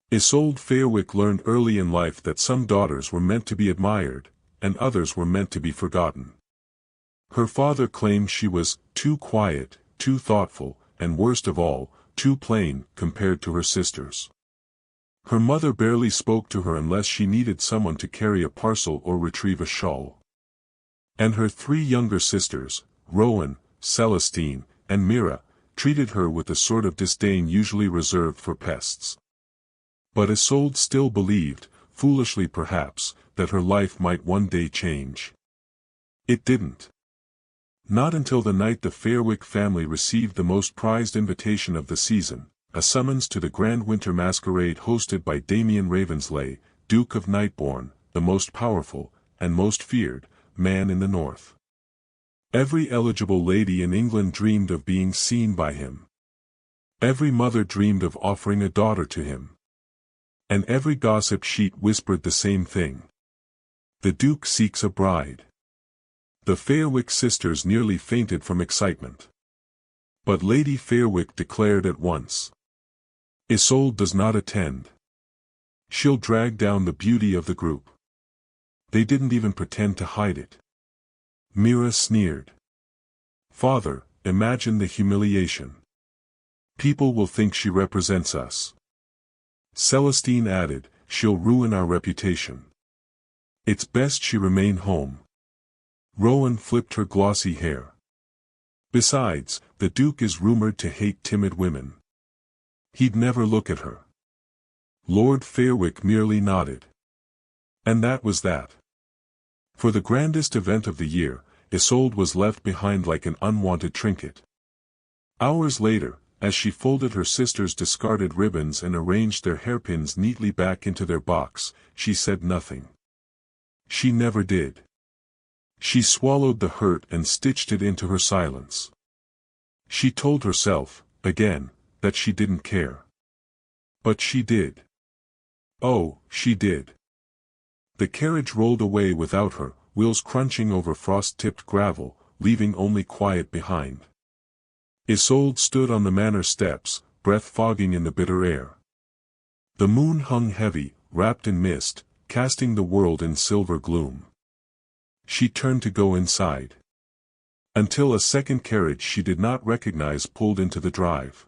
Isolde Fairwick learned early in life that some daughters were meant to be admired, and others were meant to be forgotten. Her father claimed she was too quiet, too thoughtful, and worst of all, too plain compared to her sisters. Her mother barely spoke to her unless she needed someone to carry a parcel or retrieve a shawl. And her three younger sisters, Rowan, Celestine, and Mira, treated her with the sort of disdain usually reserved for pests. But Isolde still believed, foolishly perhaps, that her life might one day change. It didn't. Not until the night the Fairwick family received the most prized invitation of the season, a summons to the grand winter masquerade hosted by Damien Ravensley, Duke of Nightbourne, the most powerful, and most feared, man in the north. Every eligible lady in England dreamed of being seen by him. Every mother dreamed of offering a daughter to him. And every gossip sheet whispered the same thing. The Duke seeks a bride. The Fairwick sisters nearly fainted from excitement. But Lady Fairwick declared at once. Isolde does not attend. She'll drag down the beauty of the group. They didn't even pretend to hide it. Mira sneered. Father, imagine the humiliation. People will think she represents us. Celestine added, she'll ruin our reputation. It's best she remain home. Rowan flipped her glossy hair. Besides, the Duke is rumored to hate timid women. He'd never look at her. Lord Fairwick merely nodded. And that was that. For the grandest event of the year, Isolde was left behind like an unwanted trinket. Hours later, as she folded her sister's discarded ribbons and arranged their hairpins neatly back into their box, she said nothing. She never did. She swallowed the hurt and stitched it into her silence. She told herself, again, that she didn't care. But she did. Oh, she did. The carriage rolled away without her, wheels crunching over frost-tipped gravel, leaving only quiet behind. Isolde stood on the manor steps, breath fogging in the bitter air. The moon hung heavy, wrapped in mist, casting the world in silver gloom. She turned to go inside. Until a second carriage she did not recognize pulled into the drive.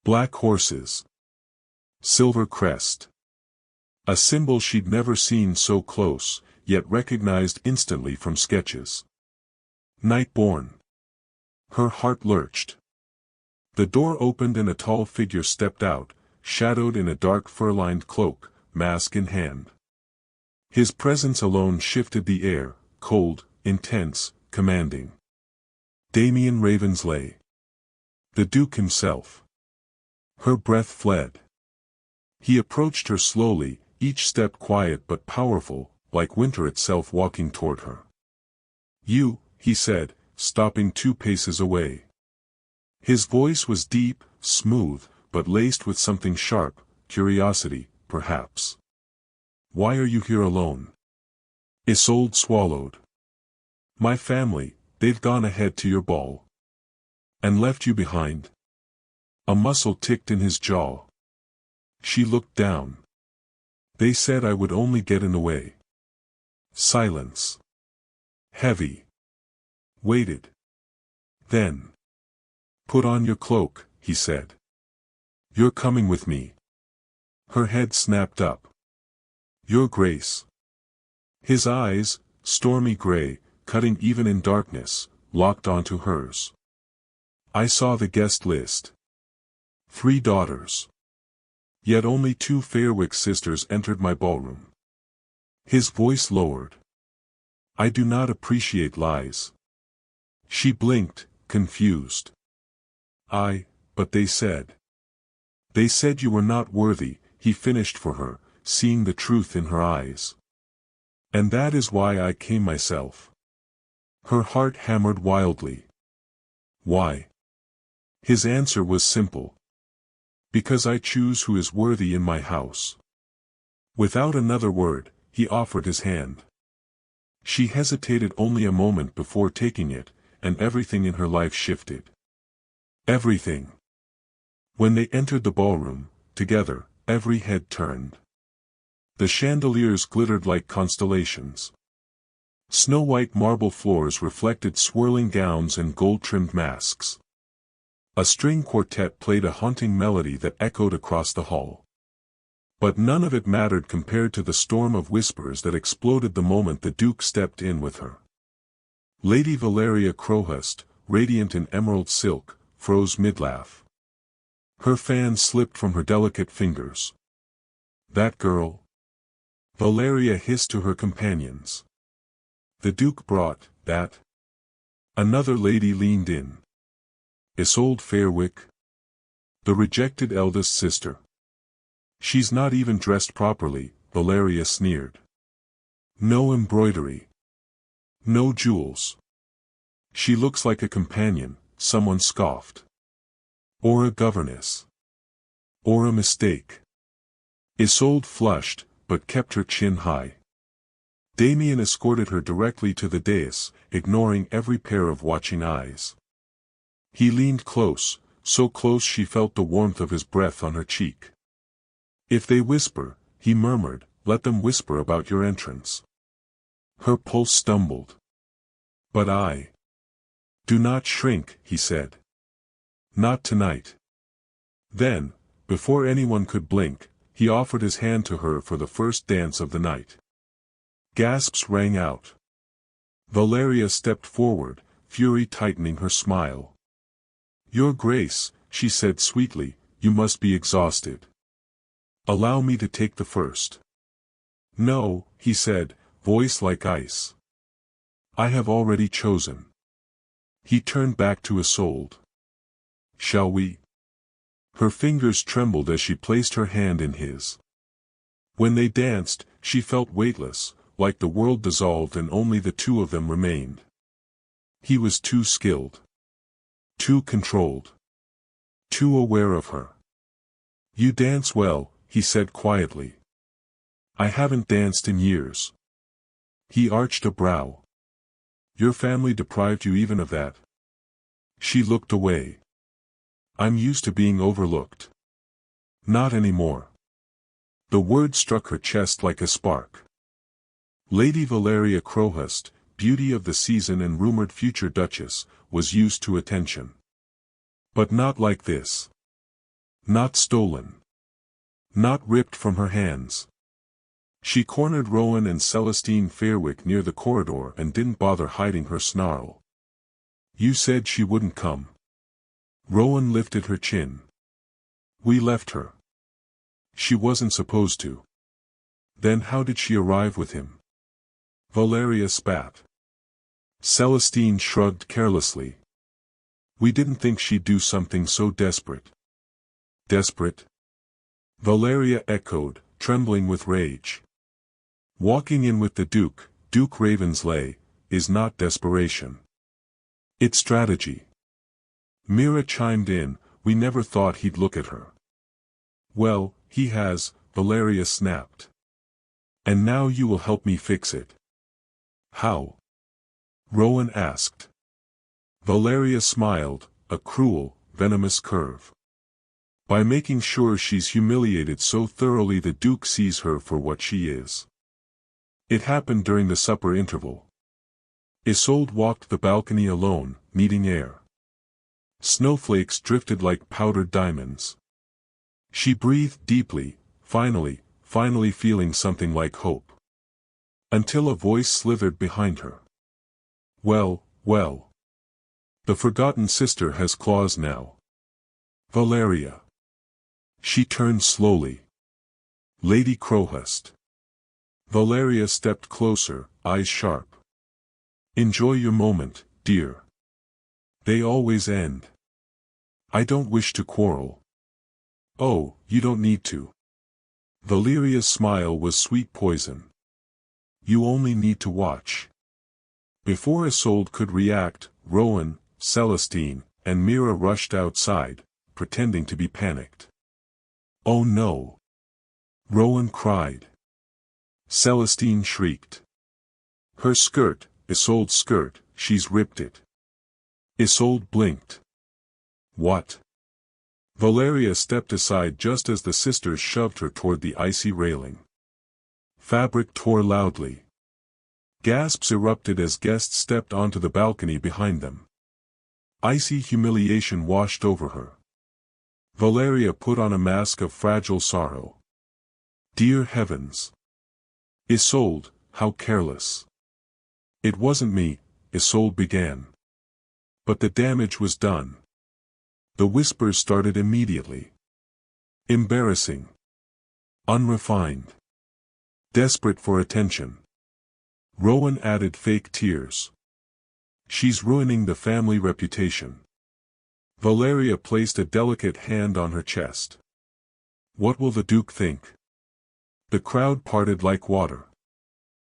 Black horses. Silver crest. A symbol she'd never seen so close, yet recognized instantly from sketches. Nightbourne. Her heart lurched. The door opened and a tall figure stepped out, shadowed in a dark fur-lined cloak, mask in hand. His presence alone shifted the air, cold, intense, commanding. Damien Ravensley. The Duke himself. Her breath fled. He approached her slowly, each step quiet but powerful, like winter itself walking toward her. You, he said, stopping 2 paces away. His voice was deep, smooth, but laced with something sharp, curiosity, perhaps. Why are you here alone? Isolde swallowed. My family, they've gone ahead to your ball. And left you behind? A muscle ticked in his jaw. She looked down. They said I would only get in the way. Silence. Heavy. Waited. Then. Put on your cloak, he said. You're coming with me. Her head snapped up. Your Grace. His eyes, stormy gray, cutting even in darkness, locked onto hers. I saw the guest list. 3 daughters. Yet only 2 Fairwick sisters entered my ballroom. His voice lowered. I do not appreciate lies. She blinked, confused. But they said. They said you were not worthy, he finished for her, seeing the truth in her eyes. And that is why I came myself. Her heart hammered wildly. Why? His answer was simple. Because I choose who is worthy in my house. Without another word, he offered his hand. She hesitated only a moment before taking it, and everything in her life shifted. Everything. When they entered the ballroom, together, every head turned. The chandeliers glittered like constellations. Snow-white marble floors reflected swirling gowns and gold-trimmed masks. A string quartet played a haunting melody that echoed across the hall. But none of it mattered compared to the storm of whispers that exploded the moment the Duke stepped in with her. Lady Valeria Crowhurst, radiant in emerald silk, froze mid-laugh. Her fan slipped from her delicate fingers. "That girl?" Valeria hissed to her companions. "The Duke brought that." Another lady leaned in. "Isolde Fairwick? The rejected eldest sister. She's not even dressed properly," Valeria sneered. "No embroidery. No jewels. She looks like a companion," someone scoffed. "Or a governess. Or a mistake." Isolde flushed, but kept her chin high. Damien escorted her directly to the dais, ignoring every pair of watching eyes. He leaned close, so close she felt the warmth of his breath on her cheek. "If they whisper," he murmured, "let them whisper about your entrance." Her pulse stumbled. "But I—" "Do not shrink," he said. "Not tonight." Then, before anyone could blink, he offered his hand to her for the first dance of the night. Gasps rang out. Valeria stepped forward, fury tightening her smile. "Your Grace," she said sweetly, "you must be exhausted. Allow me to take the first." "No," he said, voice like ice. "I have already chosen." He turned back to Isolde. "Shall we?" Her fingers trembled as she placed her hand in his. When they danced, she felt weightless, like the world dissolved and only the two of them remained. He was too skilled. Too controlled. Too aware of her. "You dance well," he said quietly. "I haven't danced in years." He arched a brow. "Your family deprived you even of that?" She looked away. "I'm used to being overlooked." "Not anymore." The word struck her chest like a spark. Lady Valeria Crowhurst, beauty of the season and rumored future duchess, was used to attention. But not like this. Not stolen. Not ripped from her hands. She cornered Rowan and Celestine Fairwick near the corridor and didn't bother hiding her snarl. "You said she wouldn't come." Rowan lifted her chin. "We left her. She wasn't supposed to." "Then how did she arrive with him?" Valeria spat. Celestine shrugged carelessly. "We didn't think she'd do something so desperate." "Desperate?" Valeria echoed, trembling with rage. "Walking in with the Duke, Duke Ravenslay, is not desperation. It's strategy." Mira chimed in, "We never thought he'd look at her." "Well, he has," Valeria snapped. "And now you will help me fix it." "How?" Rowan asked. Valeria smiled, a cruel, venomous curve. "By making sure she's humiliated so thoroughly the Duke sees her for what she is." It happened during the supper interval. Isolde walked the balcony alone, needing air. Snowflakes drifted like powdered diamonds. She breathed deeply, finally feeling something like hope. Until a voice slithered behind her. Well. The forgotten sister has claws now." "Valeria." She turned slowly. "Lady Crowhurst." Valeria stepped closer, eyes sharp. "Enjoy your moment, dear. They always end." "I don't wish to quarrel." "Oh, you don't need to." Valeria's smile was sweet poison. "You only need to watch." Before Isolde could react, Rowan, Celestine, and Mira rushed outside, pretending to be panicked. "Oh no!" Rowan cried. Celestine shrieked. "Her skirt, Isolde's skirt, she's ripped it." Isolde blinked. "What?" Valeria stepped aside just as the sisters shoved her toward the icy railing. Fabric tore loudly. Gasps erupted as guests stepped onto the balcony behind them. Icy humiliation washed over her. Valeria put on a mask of fragile sorrow. Dear heavens! Isolde, how careless! It wasn't me, Isolde began. But the damage was done. The whispers started immediately. Embarrassing. Unrefined. Desperate for attention. Rowan added fake tears. She's ruining the family reputation. Valeria placed a delicate hand on her chest. What will the Duke think? The crowd parted like water.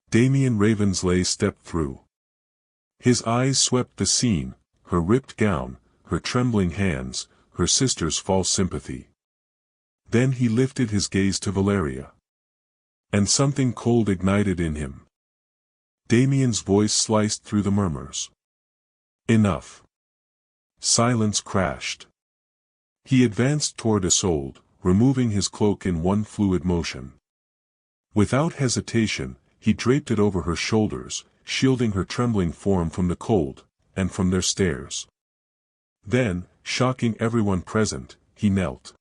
Damien Ravensley stepped through. His eyes swept the scene, her ripped gown, her trembling hands, her sister's false sympathy. Then he lifted his gaze to Valeria. And something cold ignited in him. Damien's voice sliced through the murmurs. Enough. Silence crashed. He advanced toward Isolde, removing his cloak in one fluid motion. Without hesitation, he draped it over her shoulders, shielding her trembling form from the cold, and from their stares. Then, shocking everyone present, he knelt.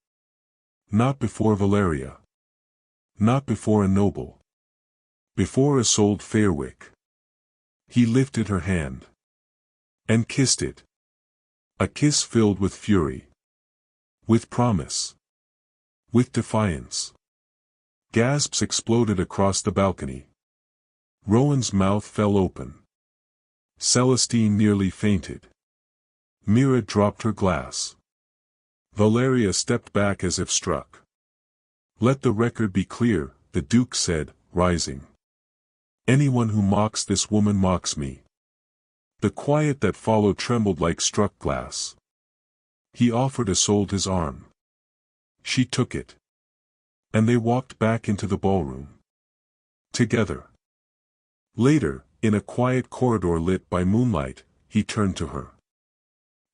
Not before Valeria. Not before a noble. Before Isolde Fairwick. He lifted her hand. And kissed it. A kiss filled with fury. With promise. With defiance. Gasps exploded across the balcony. Rowan's mouth fell open. Celestine nearly fainted. Mira dropped her glass. Valeria stepped back as if struck. Let the record be clear, the Duke said, rising. Anyone who mocks this woman mocks me. The quiet that followed trembled like struck glass. He offered Isolde his arm. She took it. And they walked back into the ballroom. Together. Later, in a quiet corridor lit by moonlight, he turned to her.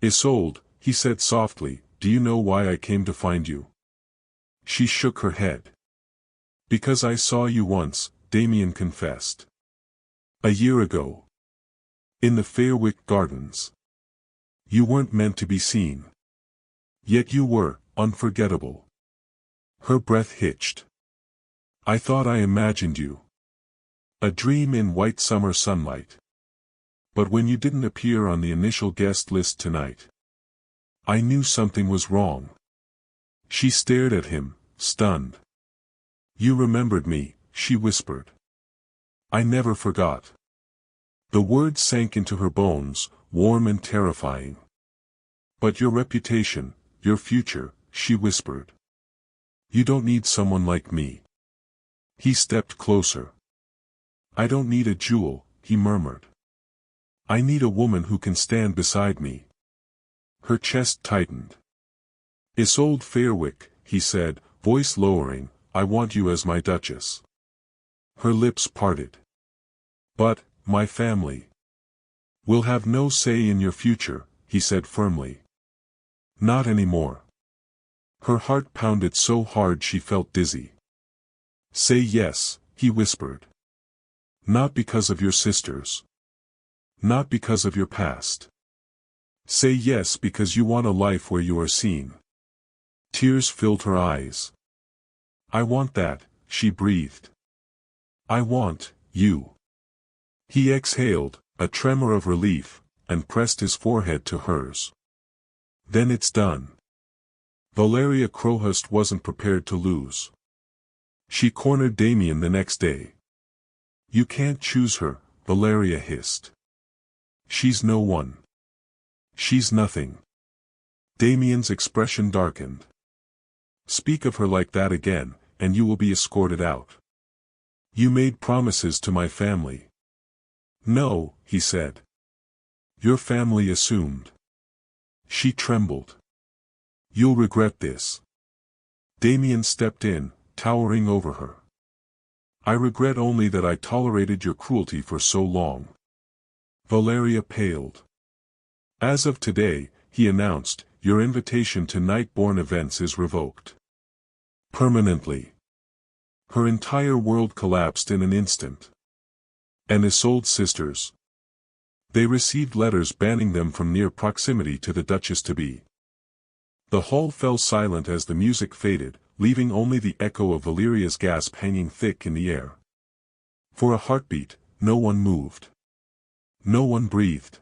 Isolde, he said softly, do you know why I came to find you? She shook her head. Because I saw you once, Damien confessed. A year ago. In the Fairwick Gardens. You weren't meant to be seen. Yet you were, unforgettable. Her breath hitched. I thought I imagined you. A dream in white summer sunlight. But when you didn't appear on the initial guest list tonight, I knew something was wrong. She stared at him, stunned. You remembered me, she whispered. I never forgot. The words sank into her bones, warm and terrifying. But your reputation, your future, she whispered. You don't need someone like me. He stepped closer. I don't need a jewel, he murmured. I need a woman who can stand beside me. Her chest tightened. Isolde Fairwick, he said, voice lowering, I want you as my duchess. Her lips parted. But, my family will have no say in your future, he said firmly. Not anymore. Her heart pounded so hard she felt dizzy. Say yes, he whispered. Not because of your sisters. Not because of your past. Say yes because you want a life where you are seen. Tears filled her eyes. I want that, she breathed. I want, you. He exhaled, a tremor of relief, and pressed his forehead to hers. Then it's done. Valeria Crowhurst wasn't prepared to lose. She cornered Damien the next day. You can't choose her, Valeria hissed. She's no one. She's nothing. Damien's expression darkened. Speak of her like that again, and you will be escorted out. You made promises to my family. No, he said. Your family assumed. She trembled. You'll regret this. Damien stepped in, towering over her. I regret only that I tolerated your cruelty for so long. Valeria paled. As of today, he announced, your invitation to night-born events is revoked. Permanently. Her entire world collapsed in an instant. And Isolde's sisters. They received letters banning them from near proximity to the Duchess-to-be. The hall fell silent as the music faded, leaving only the echo of Valeria's gasp hanging thick in the air. For a heartbeat, no one moved. No one breathed.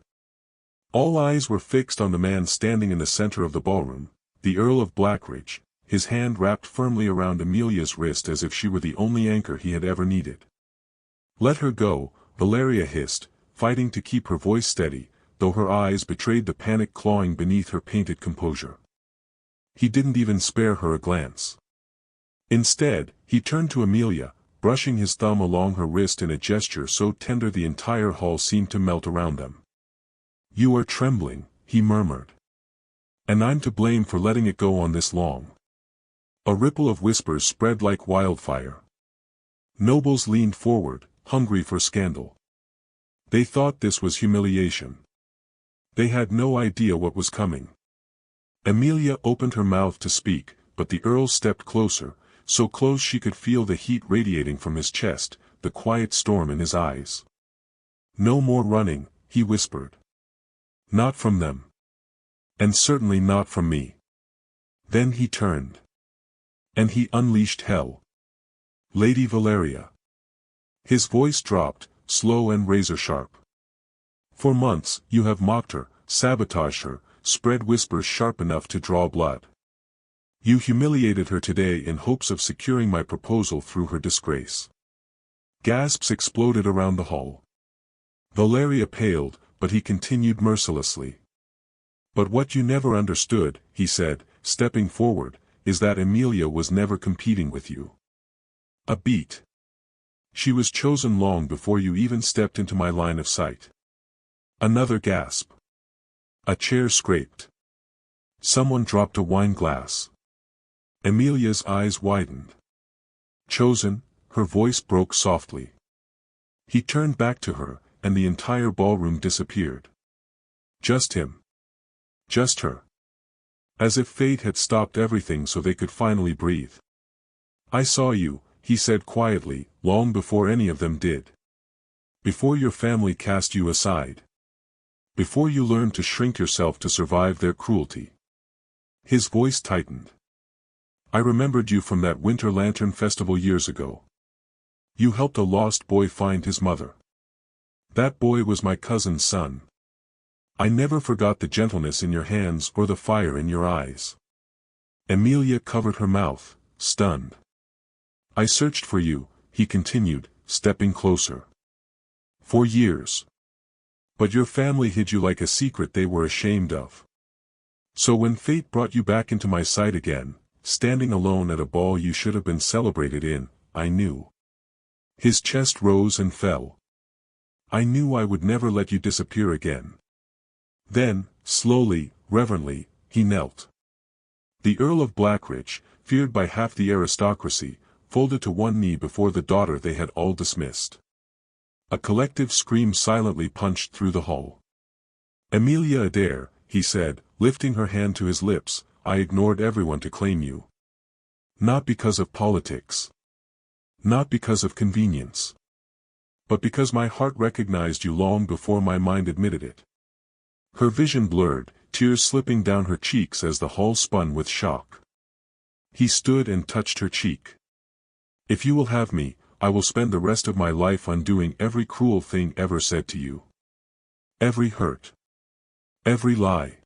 All eyes were fixed on the man standing in the center of the ballroom, the Earl of Blackridge, his hand wrapped firmly around Amelia's wrist as if she were the only anchor he had ever needed. "Let her go," Valeria hissed, fighting to keep her voice steady, though her eyes betrayed the panic clawing beneath her painted composure. He didn't even spare her a glance. Instead, he turned to Amelia, brushing his thumb along her wrist in a gesture so tender the entire hall seemed to melt around them. "You are trembling," he murmured. "And I'm to blame for letting it go on this long." A ripple of whispers spread like wildfire. Nobles leaned forward, hungry for scandal. They thought this was humiliation. They had no idea what was coming. Amelia opened her mouth to speak, but the Earl stepped closer, so close she could feel the heat radiating from his chest, the quiet storm in his eyes. "No more running," he whispered. "Not from them. And certainly not from me." Then he turned. And he unleashed hell. "Lady Valeria." His voice dropped, slow and razor-sharp. "For months, you have mocked her, sabotaged her, spread whispers sharp enough to draw blood. You humiliated her today in hopes of securing my proposal through her disgrace." Gasps exploded around the hall. Valeria paled, but he continued mercilessly. "But what you never understood," he said, stepping forward, "is that Amelia was never competing with you. A beat. She was chosen long before you even stepped into my line of sight." Another gasp. A chair scraped. Someone dropped a wine glass. Amelia's eyes widened. "Chosen?" her voice broke softly. He turned back to her, and the entire ballroom disappeared. Just him. Just her. As if fate had stopped everything so they could finally breathe. "I saw you," he said quietly, "long before any of them did. Before your family cast you aside. Before you learned to shrink yourself to survive their cruelty." His voice tightened. "I remembered you from that Winter Lantern Festival years ago. You helped a lost boy find his mother. That boy was my cousin's son. I never forgot the gentleness in your hands or the fire in your eyes." Amelia covered her mouth, stunned. "I searched for you," he continued, stepping closer. "For years. But your family hid you like a secret they were ashamed of. So when fate brought you back into my sight again, standing alone at a ball you should have been celebrated in, I knew." His chest rose and fell. "I knew I would never let you disappear again." Then, slowly, reverently, he knelt. The Earl of Blackridge, feared by half the aristocracy, folded to one knee before the daughter they had all dismissed. A collective scream silently punched through the hall. "Amelia Adair," he said, lifting her hand to his lips, "I ignored everyone to claim you. Not because of politics. Not because of convenience. But because my heart recognized you long before my mind admitted it." Her vision blurred, tears slipping down her cheeks as the hall spun with shock. He stood and touched her cheek. "If you will have me, I will spend the rest of my life undoing every cruel thing ever said to you. Every hurt. Every lie.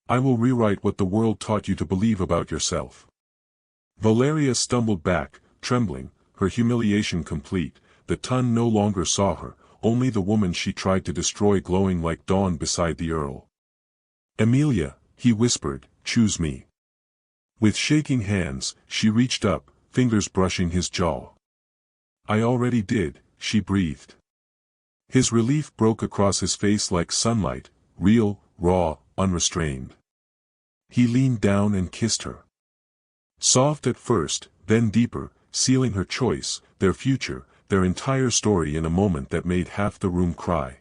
I will rewrite what the world taught you to believe about yourself." Valeria stumbled back, trembling, her humiliation complete. The Tun no longer saw her, only the woman she tried to destroy glowing like dawn beside the Earl. "Amelia," he whispered, "choose me." With shaking hands, she reached up, fingers brushing his jaw. "I already did," she breathed. His relief broke across his face like sunlight, real, raw, unrestrained. He leaned down and kissed her. Soft at first, then deeper, sealing her choice, their future, their entire story in a moment that made half the room cry.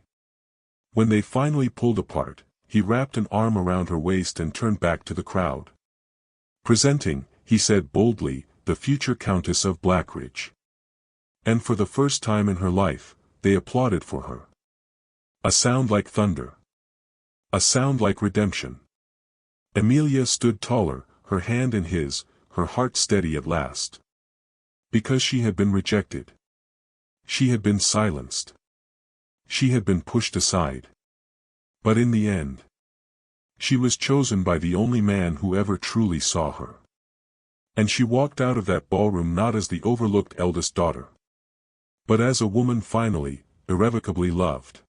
When they finally pulled apart, he wrapped an arm around her waist and turned back to the crowd. "Presenting," he said boldly, "the future Countess of Blackridge." And for the first time in her life, they applauded for her. A sound like thunder. A sound like redemption. Emilia stood taller, her hand in his, her heart steady at last. Because she had been rejected. She had been silenced. She had been pushed aside. But in the end, she was chosen by the only man who ever truly saw her. And she walked out of that ballroom not as the overlooked eldest daughter, but as a woman finally, irrevocably loved.